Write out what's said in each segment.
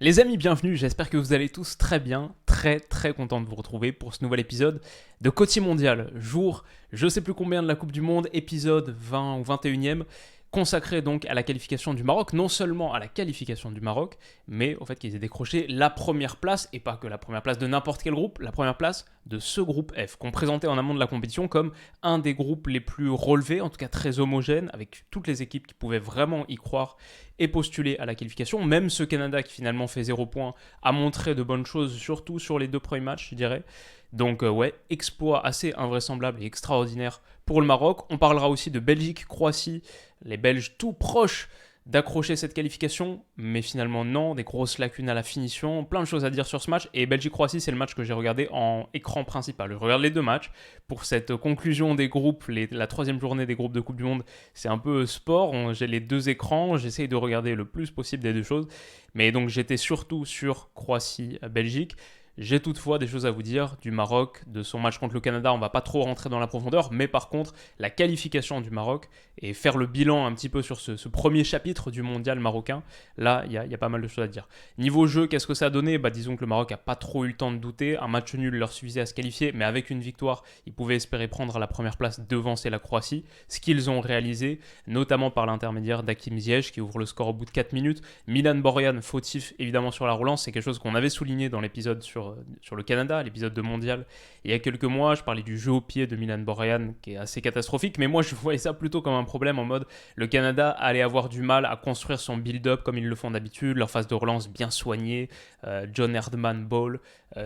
Les amis, bienvenue, j'espère que vous allez tous très bien, très content de vous retrouver pour ce nouvel épisode de Côtier Mondial, jour je sais plus combien de la Coupe du Monde, épisode 20 ou 21e, consacré donc à la qualification du Maroc, non seulement à la qualification du Maroc, mais au fait qu'ils aient décroché la première place, et pas que la première place de n'importe quel groupe, la première place de ce groupe F, qu'on présentait en amont de la compétition comme un des groupes les plus relevés, en tout cas très homogène, avec toutes les équipes qui pouvaient vraiment y croire et postuler à la qualification. Même ce Canada qui finalement fait 0 points a montré de bonnes choses, surtout sur les deux premiers matchs, je dirais. Donc ouais, exploit assez invraisemblable et extraordinaire pour le Maroc. On parlera aussi de Belgique-Croatie, les Belges tout proches d'accrocher cette qualification, mais finalement non, des grosses lacunes à la finition, plein de choses à dire sur ce match. Et Belgique-Croatie, c'est le match que j'ai regardé en écran principal. Je regarde les deux matchs pour cette conclusion des groupes, la troisième journée des groupes de Coupe du Monde. C'est un peu sport, j'ai les deux écrans, j'essaye de regarder le plus possible des deux choses. Mais donc j'étais surtout sur Croatie-Belgique. J'ai toutefois des choses à vous dire du Maroc, de son match contre le Canada. On va pas trop rentrer dans la profondeur, mais par contre, la qualification du Maroc et faire le bilan un petit peu sur ce premier chapitre du mondial marocain, là, il y a pas mal de choses à dire. Niveau jeu, qu'est-ce que ça a donné? Disons que le Maroc a pas trop eu le temps de douter. Un match nul leur suffisait à se qualifier, mais avec une victoire, ils pouvaient espérer prendre la première place, devancer la Croatie. Ce qu'ils ont réalisé, notamment par l'intermédiaire d'Hakim Ziyech, qui ouvre le score au bout de 4 minutes. Milan Borjan, fautif évidemment sur la relance, c'est quelque chose qu'on avait souligné dans l'épisode sur le Canada, l'épisode de mondial, il y a quelques mois. Je parlais du jeu au pied de Milan Borjan, qui est assez catastrophique, mais moi je voyais ça plutôt comme un problème en mode le Canada allait avoir du mal à construire son build-up comme ils le font d'habitude, leur phase de relance bien soignée, John Herdman ball,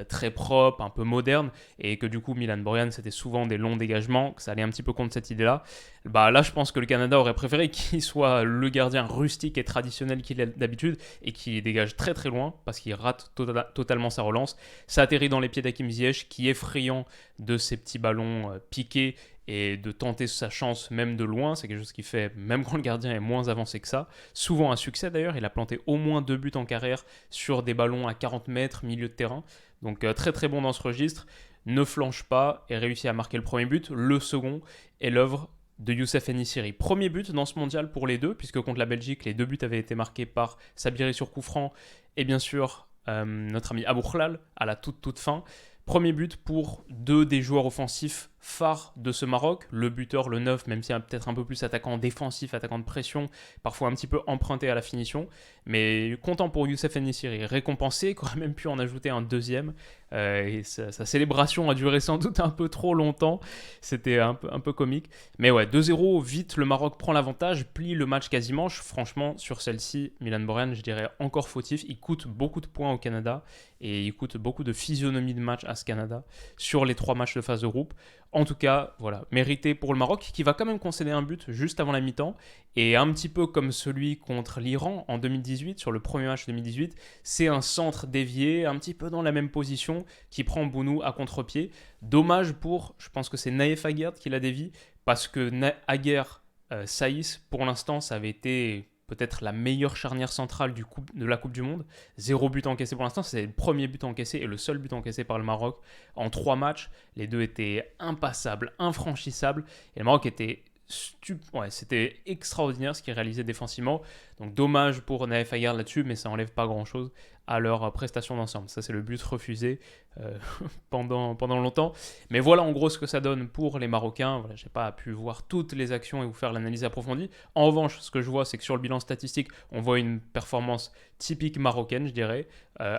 très propre, un peu moderne, et que du coup Milan Borjan c'était souvent des longs dégagements, que ça allait un petit peu contre cette idée-là. Là je pense que le Canada aurait préféré qu'il soit le gardien rustique et traditionnel qu'il est d'habitude et qui dégage très loin parce qu'il rate totalement sa relance. Ça atterrit dans les pieds d'Hakim Ziyech qui, effrayant de ces petits ballons piqués et de tenter sa chance même de loin, c'est quelque chose qui fait, même quand le gardien est moins avancé que ça, souvent un succès d'ailleurs. Il a planté au moins 2 buts en carrière sur des ballons à 40 mètres, milieu de terrain. Donc très bon dans ce registre, ne flanche pas et réussit à marquer le premier but. Le second est l'œuvre de Youssef Ennissiri. Premier but dans ce mondial pour les deux, puisque contre la Belgique, les deux buts avaient été marqués par Sabiri sur coup franc et bien sûr notre ami Abou Khlal à la toute fin. Premier but pour deux des joueurs offensifs phares de ce Maroc, le buteur, le 9, même si peut-être un peu plus attaquant défensif, attaquant de pression, parfois un petit peu emprunté à la finition, mais content pour Youssef Ennissiri, récompensé, qui aurait même pu en ajouter un deuxième, et sa célébration a duré sans doute un peu trop longtemps, c'était un peu comique, mais ouais, 2-0, vite le Maroc prend l'avantage, plie le match quasiment. Franchement, sur celle-ci, Milan Borjan, je dirais encore fautif, il coûte beaucoup de points au Canada, et il coûte beaucoup de physionomie de match à ce Canada sur les 3 matchs de phase de groupe. En tout cas, voilà, mérité pour le Maroc qui va quand même concéder un but juste avant la mi-temps. Et un petit peu comme celui contre l'Iran en 2018, sur le premier match 2018, c'est un centre dévié, un petit peu dans la même position, qui prend Bounou à contre-pied. Dommage pour, je pense que c'est Naïf Aguerd qui l'a dévié, parce que Aguerd, Saïs, pour l'instant, ça avait été peut-être la meilleure charnière centrale de la Coupe du Monde. 0 but encaissé pour l'instant, c'est le premier but encaissé et le seul but encaissé par le Maroc en 3 matchs. Les deux étaient impassables, infranchissables, et le Maroc était c'était extraordinaire ce qu'ils réalisaient défensivement. Donc dommage pour Naïf Aguerd là-dessus, mais ça enlève pas grand-chose à leur prestation d'ensemble. Ça, c'est le but refusé euh, pendant longtemps. Mais voilà en gros ce que ça donne pour les Marocains. Voilà, je n'ai pas pu voir toutes les actions et vous faire l'analyse approfondie. En revanche, ce que je vois, c'est que sur le bilan statistique, on voit une performance typique marocaine, je dirais,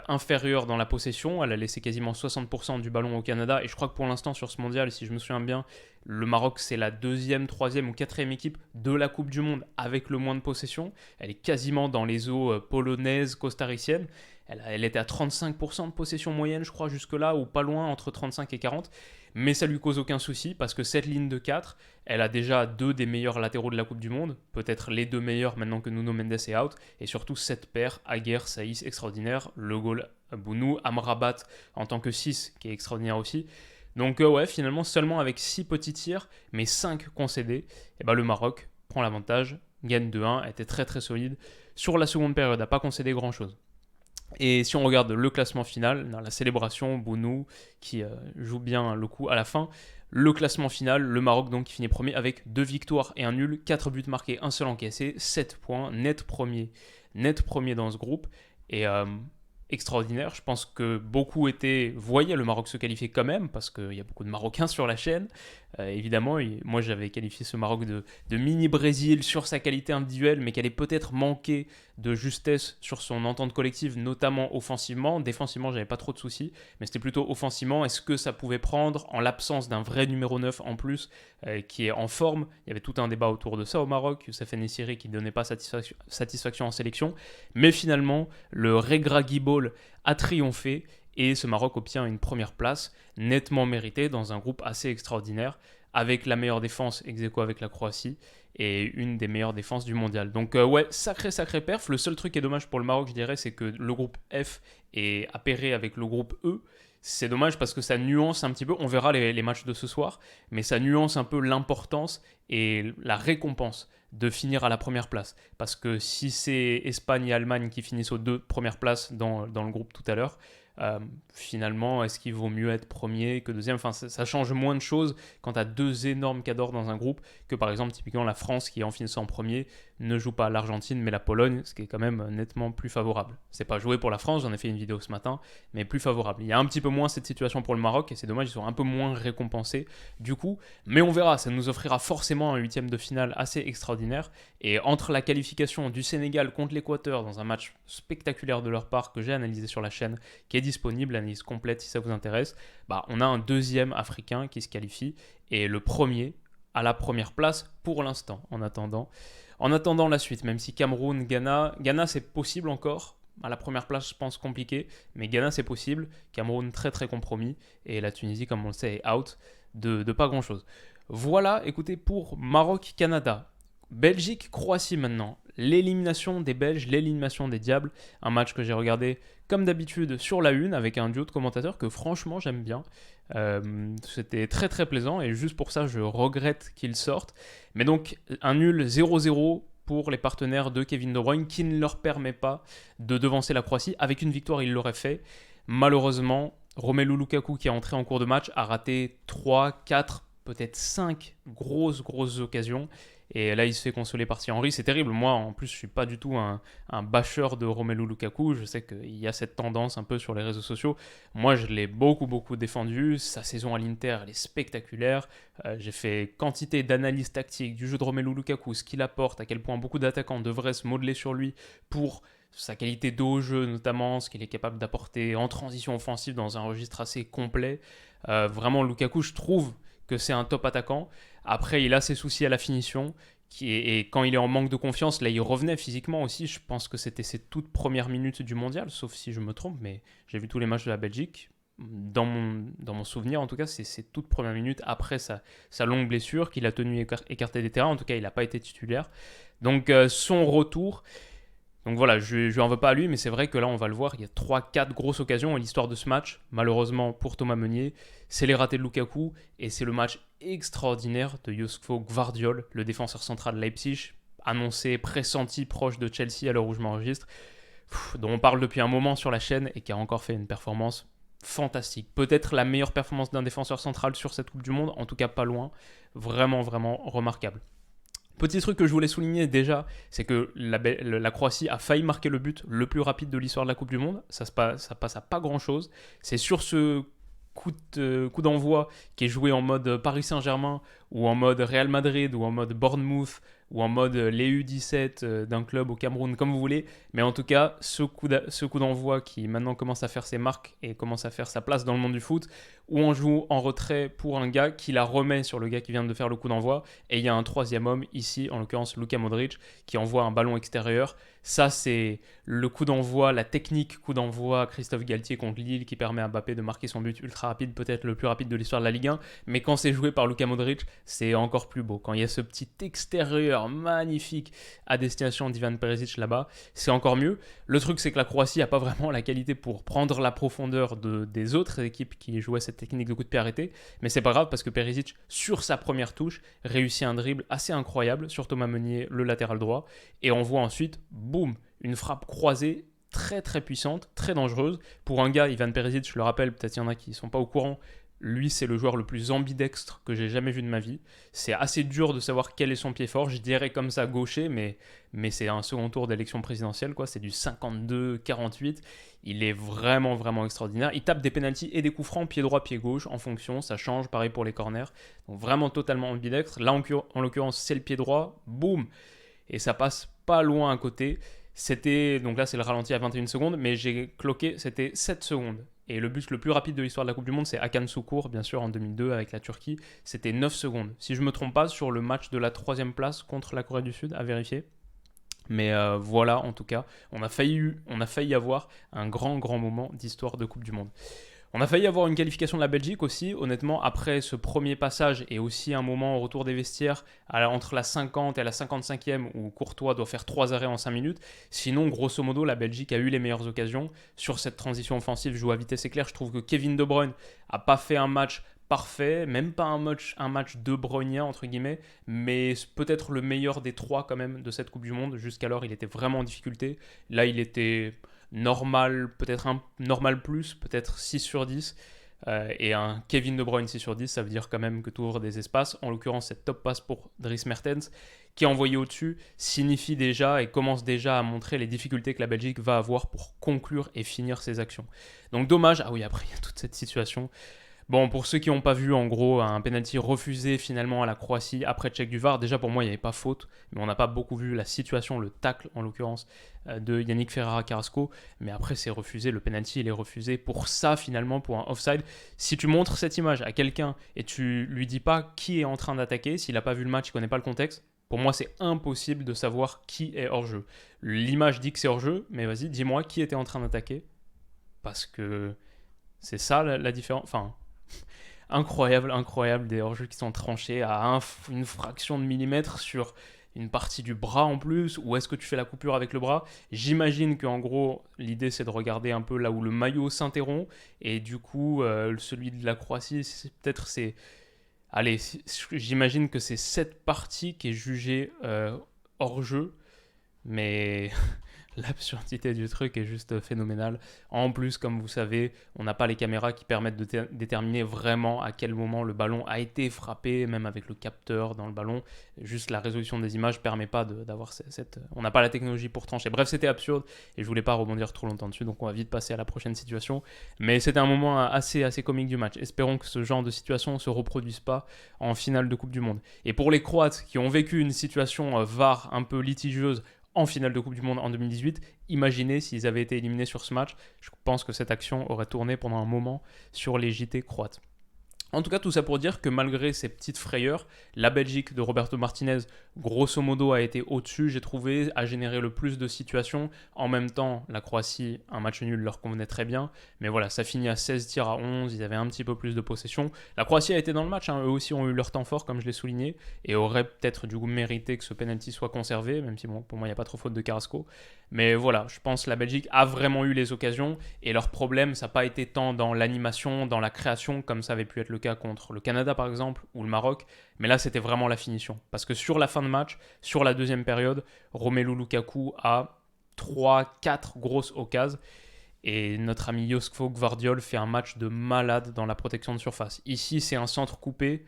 inférieure dans la possession. Elle a laissé quasiment 60% du ballon au Canada. Et je crois que pour l'instant, sur ce mondial, si je me souviens bien, le Maroc, c'est la deuxième, troisième ou quatrième équipe de la Coupe du Monde avec le moins de possession. Elle est quasiment dans les eaux polonaises, costariciennes. Elle était à 35% de possession moyenne, je crois, jusque-là, ou pas loin, entre 35 et 40. Mais ça lui cause aucun souci, parce que cette ligne de 4, elle a déjà 2 des meilleurs latéraux de la Coupe du Monde, peut-être les 2 meilleurs maintenant que Nuno Mendes est out, et surtout cette paire, Aguerd, Saïs, extraordinaire, le goal Bounou, Amrabat en tant que 6, qui est extraordinaire aussi. Donc ouais, finalement, seulement avec 6 petits tirs, mais 5 concédés, et le Maroc prend l'avantage, gagne 2-1, était très solide. Sur la seconde période, n'a pas concédé grand-chose. Et si on regarde le classement final, dans la célébration, Bounou qui joue bien le coup à la fin, le classement final, le Maroc donc qui finit premier avec 2 victoires et un nul, 4 buts marqués, un seul encaissé, 7 points, net premier dans ce groupe. Et extraordinaire. Je pense que beaucoup voyaient le Maroc se qualifier quand même, parce qu'il y a beaucoup de Marocains sur la chaîne. Évidemment, moi j'avais qualifié ce Maroc de mini-Brésil sur sa qualité individuelle, mais qui allait peut-être manquer de justesse sur son entente collective, notamment offensivement. Défensivement, j'avais pas trop de soucis, mais c'était plutôt offensivement. Est-ce que ça pouvait prendre en l'absence d'un vrai numéro 9 en plus, qui est en forme? Il y avait tout un débat autour de ça au Maroc, Youssef En-Nesyri qui ne donnait pas satisfaction en sélection. Mais finalement, le Regragui Ball a triomphé et ce Maroc obtient une première place nettement méritée dans un groupe assez extraordinaire, avec la meilleure défense ex aequo avec la Croatie et une des meilleures défenses du mondial. Donc ouais, sacré perf. Le seul truc qui est dommage pour le Maroc, je dirais, c'est que le groupe F est appairé avec le groupe E. C'est dommage parce que ça nuance un petit peu, on verra les matchs de ce soir, mais ça nuance un peu l'importance et la récompense de finir à la première place. Parce que si c'est Espagne et Allemagne qui finissent aux 2 premières places dans le groupe tout à l'heure, finalement, est-ce qu'il vaut mieux être premier que deuxième? Enfin, ça change moins de choses quand tu as 2 énormes cadors dans un groupe que par exemple, typiquement, la France qui, en finissant en premier, ne joue pas l'Argentine mais la Pologne, ce qui est quand même nettement plus favorable. C'est pas joué pour la France, j'en ai fait une vidéo ce matin, mais plus favorable. Il y a un petit peu moins cette situation pour le Maroc et c'est dommage, ils sont un peu moins récompensés du coup, mais on verra, ça nous offrira forcément un huitième de finale assez extraordinaire. Et entre la qualification du Sénégal contre l'Équateur dans un match spectaculaire de leur part que j'ai analysé sur la chaîne, qui est disponible, l'analyse complète si ça vous intéresse, on a un deuxième africain qui se qualifie et le premier à la première place pour l'instant, en attendant la suite, même si Cameroun, Ghana c'est possible encore. À la première place, je pense compliqué, mais Ghana c'est possible. Cameroun très très compromis et la Tunisie, comme on le sait, est out de pas grand chose. Voilà, écoutez, pour Maroc-Canada. Belgique-Croatie maintenant. L'élimination des Belges, l'élimination des Diables. Un match que j'ai regardé comme d'habitude sur la une avec un duo de commentateurs que franchement j'aime bien. C'était très très plaisant et juste pour ça je regrette qu'ils sortent. Mais donc un nul 0-0 pour les partenaires de Kevin De Bruyne qui ne leur permet pas de devancer la Croatie. Avec une victoire, il l'aurait fait. Malheureusement, Romelu Lukaku qui est entré en cours de match a raté 3, 4, peut-être 5 grosses occasions. Et là, il se fait consoler par Thierry Henry. C'est terrible. Moi, en plus, je ne suis pas du tout un bâcheur de Romelu Lukaku. Je sais qu'il y a cette tendance un peu sur les réseaux sociaux. Moi, je l'ai beaucoup défendu. Sa saison à l'Inter, elle est spectaculaire. J'ai fait quantité d'analyses tactiques du jeu de Romelu Lukaku, ce qu'il apporte, à quel point beaucoup d'attaquants devraient se modeler sur lui pour sa qualité d'eau au jeu, notamment ce qu'il est capable d'apporter en transition offensive dans un registre assez complet. Vraiment, Lukaku, je trouve que c'est un top attaquant. Après, il a ses soucis à la finition. Et quand il est en manque de confiance, là, il revenait physiquement aussi. Je pense que c'était ses toutes premières minutes du mondial, sauf si je me trompe, mais j'ai vu tous les matchs de la Belgique. Dans mon souvenir, en tout cas, c'est ses toutes premières minutes après sa longue blessure qu'il a tenu écarté des terrains. En tout cas, il n'a pas été titulaire. Donc, son retour... Donc voilà, je ne lui en veux pas à lui, mais c'est vrai que là, on va le voir, il y a 3-4 grosses occasions à l'histoire de ce match. Malheureusement pour Thomas Meunier, c'est les ratés de Lukaku et c'est le match extraordinaire de Josko Gvardiol, le défenseur central de Leipzig, annoncé, pressenti, proche de Chelsea à l'heure où je m'enregistre, dont on parle depuis un moment sur la chaîne et qui a encore fait une performance fantastique. Peut-être la meilleure performance d'un défenseur central sur cette Coupe du Monde, en tout cas pas loin. Vraiment remarquable. Petit truc que je voulais souligner déjà, c'est que la Croatie a failli marquer le but le plus rapide de l'histoire de la Coupe du Monde. Ça passe à pas grand-chose. C'est sur ce coup d'envoi qui est joué en mode Paris Saint-Germain ou en mode Real Madrid ou en mode Bournemouth ou en mode les U17 d'un club au Cameroun, comme vous voulez. Mais en tout cas, ce coup d'envoi qui maintenant commence à faire ses marques et commence à faire sa place dans le monde du foot, où on joue en retrait pour un gars qui la remet sur le gars qui vient de faire le coup d'envoi. Et il y a un troisième homme ici, en l'occurrence Luka Modric, qui envoie un ballon extérieur. Ça, c'est le coup d'envoi, la technique coup d'envoi Christophe Galtier contre Lille qui permet à Mbappé de marquer son but ultra rapide, peut-être le plus rapide de l'histoire de la Ligue 1. Mais quand c'est joué par Luka Modric, c'est encore plus beau. Quand il y a ce petit extérieur magnifique à destination d'Ivan Perisic là-bas, c'est encore mieux. Le truc, c'est que la Croatie n'a pas vraiment la qualité pour prendre la profondeur des autres équipes qui jouaient cette technique de coup de pied arrêté. Mais c'est pas grave parce que Perisic, sur sa première touche, réussit un dribble assez incroyable sur Thomas Meunier, le latéral droit. Et on voit ensuite, boum, une frappe croisée très puissante, très dangereuse. Pour un gars, Ivan Perisic, je le rappelle, peut-être il y en a qui ne sont pas au courant, lui, c'est le joueur le plus ambidextre que j'ai jamais vu de ma vie. C'est assez dur de savoir quel est son pied fort. Je dirais comme ça gaucher, mais c'est un second tour d'élection présidentielle, quoi. C'est du 52-48. Il est vraiment, vraiment extraordinaire. Il tape des pénaltys et des coups francs, pied droit, pied gauche, en fonction. Ça change, pareil pour les corners. Donc vraiment totalement ambidextre. Là, en l'occurrence, c'est le pied droit. Boum! Et ça passe pas loin à côté. Donc là, c'est le ralenti à 21 secondes, mais j'ai cloqué, c'était 7 secondes. Et le but le plus rapide de l'histoire de la Coupe du Monde, c'est Hakan Şükür, bien sûr, en 2002 avec la Turquie. C'était 9 secondes. Si je ne me trompe pas, sur le match de la 3e place contre la Corée du Sud, à vérifier. Mais voilà, en tout cas, on a failli avoir un grand, grand moment d'histoire de Coupe du Monde. On a failli avoir une qualification de la Belgique aussi, honnêtement, après ce premier passage et aussi un moment au retour des vestiaires entre la 50 et la 55e où Courtois doit faire 3 arrêts en 5 minutes. Sinon, grosso modo, la Belgique a eu les meilleures occasions. Sur cette transition offensive, joue à vitesse éclair, je trouve que Kevin De Bruyne n'a pas fait un match parfait, même pas un match de Bruynien, entre guillemets, mais peut-être le meilleur des 3 quand même de cette Coupe du Monde. Jusqu'alors, il était vraiment en difficulté. Là, il était normal, peut-être un normal plus, peut-être 6 sur 10. Et un Kevin De Bruyne 6 sur 10, ça veut dire quand même que tu ouvres des espaces. En l'occurrence, cette top passe pour Dries Mertens, qui est envoyé au-dessus, signifie déjà et commence déjà à montrer les difficultés que la Belgique va avoir pour conclure et finir ses actions. Donc dommage, ah oui, après il y a toute cette situation. Bon, pour ceux qui n'ont pas vu, en gros, un penalty refusé finalement à la Croatie après check du VAR. Déjà, pour moi, il n'y avait pas faute, mais on n'a pas beaucoup vu la situation, le tacle en l'occurrence, de Yannick Ferreira Carrasco. Mais après, c'est refusé, le penalty, il est refusé pour ça finalement, pour un offside. Si tu montres cette image à quelqu'un et tu lui dis pas qui est en train d'attaquer, s'il n'a pas vu le match, il ne connaît pas le contexte, pour moi, c'est impossible de savoir qui est hors-jeu. L'image dit que c'est hors-jeu, mais vas-y, dis-moi qui était en train d'attaquer. Parce que c'est ça la différence. Enfin, incroyable, des hors-jeux qui sont tranchés à une fraction de millimètre sur une partie du bras en plus, ou est-ce que tu fais la coupure avec le bras? J'imagine qu'en gros, l'idée c'est de regarder un peu là où le maillot s'interrompt, et du coup, celui de la Croatie, allez, j'imagine que c'est cette partie qui est jugée hors-jeu, mais l'absurdité du truc est juste phénoménale. En plus, comme vous savez, on n'a pas les caméras qui permettent de déterminer vraiment à quel moment le ballon a été frappé, même avec le capteur dans le ballon. Juste la résolution des images ne permet pas d'avoir cette... On n'a pas la technologie pour trancher. Bref, c'était absurde et je voulais pas rebondir trop longtemps dessus, donc on va vite passer à la prochaine situation. Mais c'était un moment assez comique du match. Espérons que ce genre de situation ne se reproduise pas en finale de Coupe du Monde. Et pour les Croates qui ont vécu une situation VAR un peu litigieuse en finale de Coupe du Monde en 2018, imaginez s'ils avaient été éliminés sur ce match. Je pense que cette action aurait tourné pendant un moment sur les JT croates. En tout cas, tout ça pour dire que malgré ces petites frayeurs, la Belgique de Roberto Martinez, grosso modo, a été au-dessus, j'ai trouvé, a généré le plus de situations. En même temps, la Croatie, un match nul leur convenait très bien. Mais voilà, ça finit à 16 tirs à 11, ils avaient un petit peu plus de possession. La Croatie a été dans le match, eux aussi ont eu leur temps fort, comme je l'ai souligné, et auraient peut-être du coup mérité que ce penalty soit conservé, même si bon, pour moi, il n'y a pas trop faute de Carrasco. Mais voilà, je pense que la Belgique a vraiment eu les occasions, et leur problème, ça n'a pas été tant dans l'animation, dans la création, comme ça avait pu être le cas contre le Canada par exemple, ou le Maroc, mais là c'était vraiment la finition. Parce que sur la fin de match, sur la deuxième période, Romelu Lukaku a 3-4 grosses occasions, et notre ami Josko Gvardiol fait un match de malade dans la protection de surface. Ici c'est un centre coupé,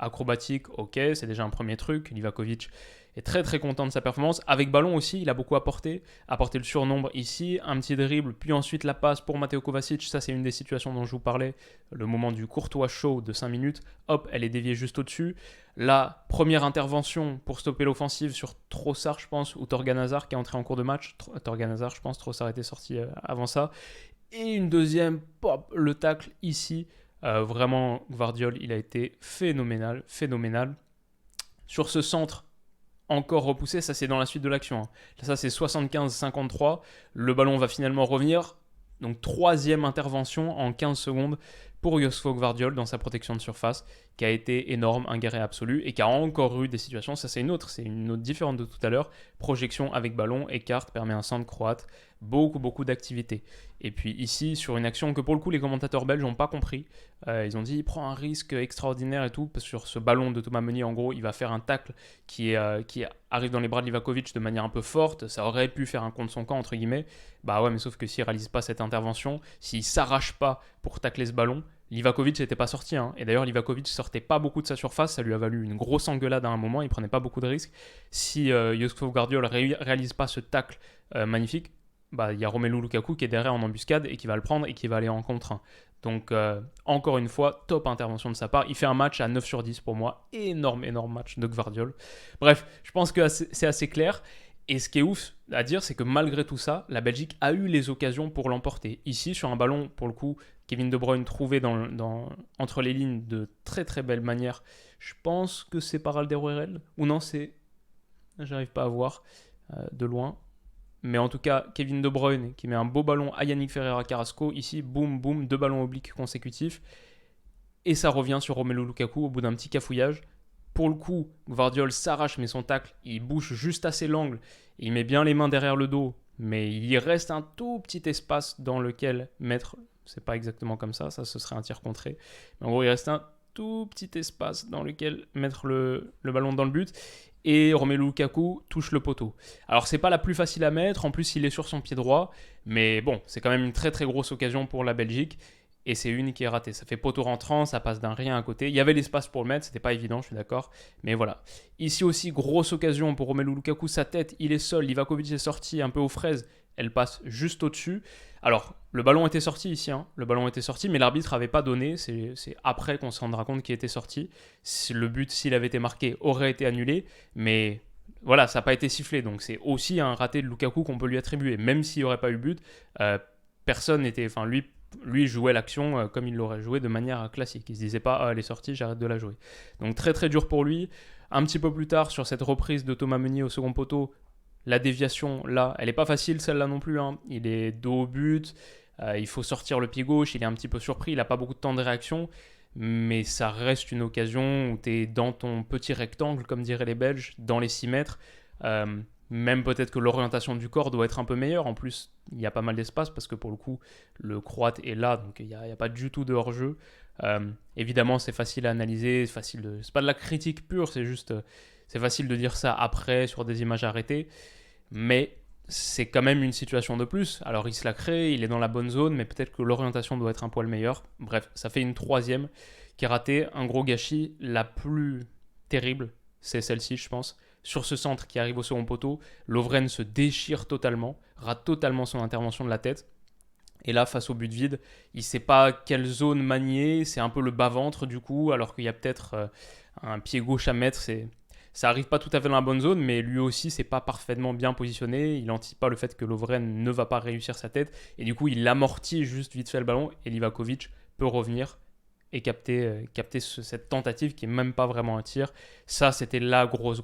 acrobatique, ok, c'est déjà un premier truc, Livakovic est très très content de sa performance. Avec ballon aussi, il a beaucoup apporté le surnombre ici, un petit dribble, puis ensuite la passe pour Mateo Kovacic. Ça, c'est une des situations dont je vous parlais, le moment du Courtois show de 5 minutes. Hop, elle est déviée juste au-dessus. La première intervention pour stopper l'offensive sur Trossard, je pense, ou Torgan Hazard qui est entré en cours de match. Torgan Hazard, je pense, Trossard était sorti avant ça. Et une deuxième, pop, le tacle ici. Vraiment, Gvardiol, il a été phénoménal. Sur ce centre, encore repoussé, ça c'est dans la suite de l'action. Ça c'est 75-53, le ballon va finalement revenir. Donc troisième intervention en 15 secondes pour Josko Gvardiol dans sa protection de surface, qui a été énorme, un guerrier absolu, et qui a encore eu des situations, ça c'est une autre différente de tout à l'heure, projection avec ballon, écarte, permet un centre croate, beaucoup d'activité. Et puis ici, sur une action que pour le coup les commentateurs belges n'ont pas compris, ils ont dit il prend un risque extraordinaire et tout, parce que sur ce ballon de Thomas Meunier, en gros, il va faire un tacle qui arrive dans les bras de Livakovic de manière un peu forte, ça aurait pu faire un contre son camp, entre guillemets, bah ouais, mais sauf que s'il ne réalise pas cette intervention, s'il ne s'arrache pas pour tacler ce ballon, Livakovic n'était pas sorti, hein. Et d'ailleurs, Livakovic sortait pas beaucoup de sa surface. Ça lui a valu une grosse engueulade à un moment. Il prenait pas beaucoup de risques. Si Josko Gvardiol réalise pas ce tacle magnifique, bah, il y a Romelu Lukaku qui est derrière en embuscade et qui va le prendre et qui va aller en contre 1. Donc, encore une fois, top intervention de sa part. Il fait un match à 9 sur 10 pour moi. Énorme match de Gvardiol. Bref, je pense que c'est assez clair. Et ce qui est ouf à dire, c'est que malgré tout ça, la Belgique a eu les occasions pour l'emporter. Ici, sur un ballon, pour le coup, Kevin De Bruyne trouvé entre les lignes de très très belle manière. Je pense que c'est par Alderweireld. Ou non, c'est... J'arrive pas à voir de loin. Mais en tout cas, Kevin De Bruyne qui met un beau ballon à Yannick Ferreira Carrasco. Ici, boum, boum, 2 ballons obliques consécutifs. Et ça revient sur Romelu Lukaku au bout d'un petit cafouillage. Pour le coup, Gvardiol s'arrache, mais son tacle, il bouge juste assez l'angle. Il met bien les mains derrière le dos, mais il reste un tout petit espace dans lequel mettre... C'est pas exactement comme ça, ce serait un tir contré. Mais en gros, il reste un tout petit espace dans lequel mettre le ballon dans le but. Et Romelu Lukaku touche le poteau. Alors, c'est pas la plus facile à mettre, en plus, il est sur son pied droit. Mais bon, c'est quand même une très très grosse occasion pour la Belgique. Et c'est une qui est ratée. Ça fait poteau rentrant, ça passe d'un rien à côté. Il y avait l'espace pour le mettre, c'était pas évident, je suis d'accord. Mais voilà. Ici aussi, grosse occasion pour Romelu Lukaku. Sa tête, il est seul. Livakovic est sorti un peu aux fraises. Elle passe juste au-dessus. Alors, le ballon était sorti ici. Hein. Le ballon était sorti, mais l'arbitre n'avait pas donné. C'est après qu'on se rendra compte qu'il était sorti. Le but, s'il avait été marqué, aurait été annulé. Mais voilà, ça n'a pas été sifflé. Donc, c'est aussi un raté de Lukaku qu'on peut lui attribuer. Même s'il n'y aurait pas eu but, personne n'était... Enfin, lui jouait l'action comme il l'aurait joué de manière classique. Il se disait pas elle est sortie, j'arrête de la jouer. Donc très très dur pour lui. Un petit peu plus tard, sur cette reprise de Thomas Meunier au second poteau, la déviation là, elle est pas facile celle-là non plus. Hein. Il est dos au but, il faut sortir le pied gauche, il est un petit peu surpris, il n'a pas beaucoup de temps de réaction. Mais ça reste une occasion où tu es dans ton petit rectangle, comme diraient les Belges, dans les 6 mètres. Même peut-être que l'orientation du corps doit être un peu meilleure. En plus, il y a pas mal d'espace parce que pour le coup, le Croate est là, donc il n'y a pas du tout de hors-jeu. Évidemment, c'est facile à analyser, c'est pas de la critique pure, c'est facile de dire ça après sur des images arrêtées, mais c'est quand même une situation de plus. Alors il se la crée, il est dans la bonne zone, mais peut-être que l'orientation doit être un poil meilleure. Bref, ça fait une troisième qui est ratée. Un gros gâchis. La plus terrible, c'est celle-ci, je pense. Sur ce centre qui arrive au second poteau, Lovren se déchire totalement, rate totalement son intervention de la tête. Et là, face au but vide, il ne sait pas quelle zone manier, c'est un peu le bas-ventre du coup, alors qu'il y a peut-être un pied gauche à mettre. Ça n'arrive pas tout à fait dans la bonne zone, mais lui aussi, c'est pas parfaitement bien positionné. Il n'anticipe pas le fait que Lovren ne va pas réussir sa tête. Et du coup, il amortit juste vite fait le ballon, et Livakovic peut revenir et capter cette tentative qui n'est même pas vraiment un tir. Ça, c'était la grosse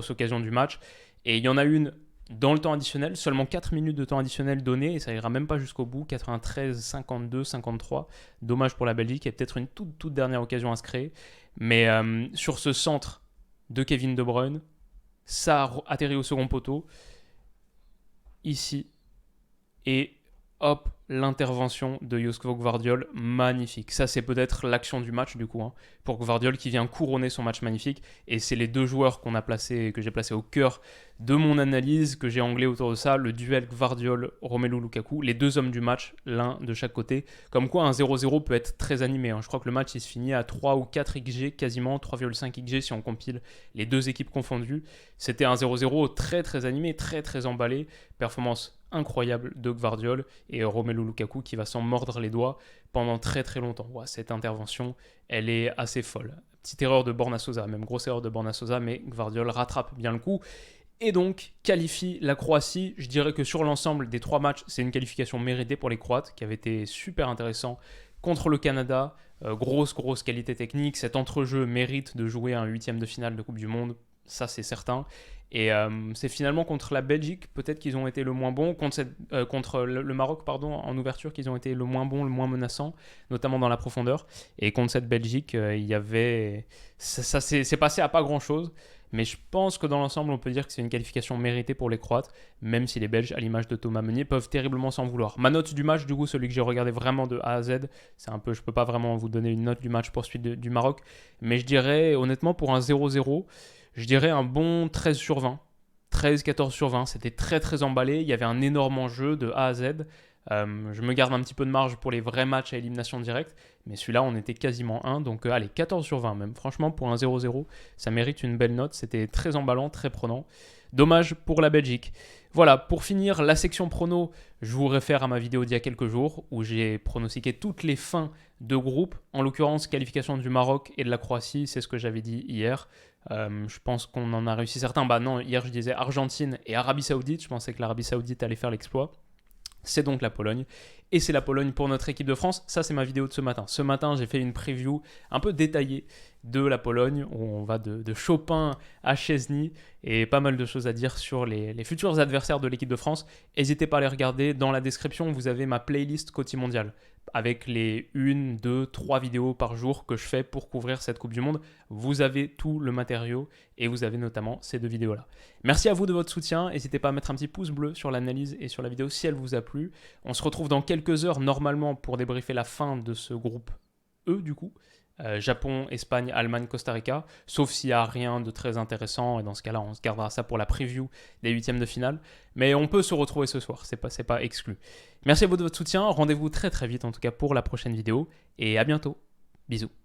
occasion du match. Et il y en a une dans le temps additionnel, seulement 4 minutes de temps additionnel donné, et ça ira même pas jusqu'au bout, 93, 52, 53. Dommage pour la Belgique, il y a peut-être une toute dernière occasion à se créer. Mais sur ce centre de Kevin De Bruyne, ça atterrit au second poteau, ici, et hop, l'intervention de Josko Gvardiol, magnifique. Ça, c'est peut-être l'action du match, du coup, hein, pour Gvardiol qui vient couronner son match magnifique. Et c'est les 2 joueurs que j'ai placés au cœur de mon analyse, que j'ai anglais autour de ça, le duel Gvardiol-Romelu Lukaku, les 2 hommes du match, l'un de chaque côté. Comme quoi, un 0-0 peut être très animé. Hein. Je crois que le match, il se finit à 3 ou 4 XG, quasiment 3,5 XG si on compile les 2 équipes confondues. C'était un 0-0 très très animé, très très emballé. Performance incroyable de Gvardiol et Romelu Lukaku qui va s'en mordre les doigts pendant très très longtemps. Ouais, cette intervention, elle est assez folle. Petite erreur de Borna Sosa, même grosse erreur de Borna Sosa, mais Gvardiol rattrape bien le coup et donc qualifie la Croatie. Je dirais que sur l'ensemble des 3 matchs, c'est une qualification méritée pour les Croates qui avait été super intéressant contre le Canada. Grosse qualité technique. Cet entrejeu mérite de jouer un 8e de finale de Coupe du Monde, ça c'est certain. Et c'est finalement contre la Belgique, peut-être qu'ils ont été le moins bons, contre le Maroc en ouverture, qu'ils ont été le moins bon, le moins menaçant, notamment dans la profondeur. Et contre cette Belgique, il y avait... Ça c'est passé à pas grand-chose. Mais je pense que dans l'ensemble, on peut dire que c'est une qualification méritée pour les Croates, même si les Belges, à l'image de Thomas Meunier, peuvent terriblement s'en vouloir. Ma note du match, du coup, celui que j'ai regardé vraiment de A à Z, c'est un peu, je peux pas vraiment vous donner une note du match pour celui du Maroc, mais je dirais, honnêtement, pour un 0-0, je dirais un bon 13 sur 20. 13, 14 sur 20, c'était très très emballé, il y avait un énorme enjeu de A à Z. Je me garde un petit peu de marge pour les vrais matchs à élimination directe, mais celui-là, on était quasiment 1, donc allez, 14 sur 20 même. Franchement, pour un 0-0, ça mérite une belle note. C'était très emballant, très prenant. Dommage pour la Belgique. Voilà, pour finir, la section prono, je vous réfère à ma vidéo d'il y a quelques jours où j'ai pronostiqué toutes les fins de groupe. En l'occurrence, qualification du Maroc et de la Croatie, c'est ce que j'avais dit hier. Je pense qu'on en a réussi certains. Bah non, hier je disais Argentine et Arabie Saoudite. Je pensais que l'Arabie Saoudite allait faire l'exploit. C'est donc la Pologne. Et c'est la Pologne pour notre équipe de France. Ça, c'est ma vidéo de ce matin. Ce matin, j'ai fait une preview un peu détaillée de la Pologne, où on va de Chopin à Szczęsny, et pas mal de choses à dire sur les futurs adversaires de l'équipe de France. N'hésitez pas à les regarder. Dans la description, vous avez ma playlist Côté Mondial, avec les 1, 2, 3 vidéos par jour que je fais pour couvrir cette Coupe du Monde. Vous avez tout le matériau et vous avez notamment ces 2 vidéos-là. Merci à vous de votre soutien. N'hésitez pas à mettre un petit pouce bleu sur l'analyse et sur la vidéo si elle vous a plu. On se retrouve dans quelques heures normalement pour débriefer la fin de ce groupe E du coup. Japon, Espagne, Allemagne, Costa Rica, sauf s'il n'y a rien de très intéressant, et dans ce cas-là, on se gardera ça pour la preview des 8e de finale. Mais on peut se retrouver ce soir, c'est pas exclu. Merci à vous de votre soutien, rendez-vous très très vite en tout cas pour la prochaine vidéo, et à bientôt. Bisous.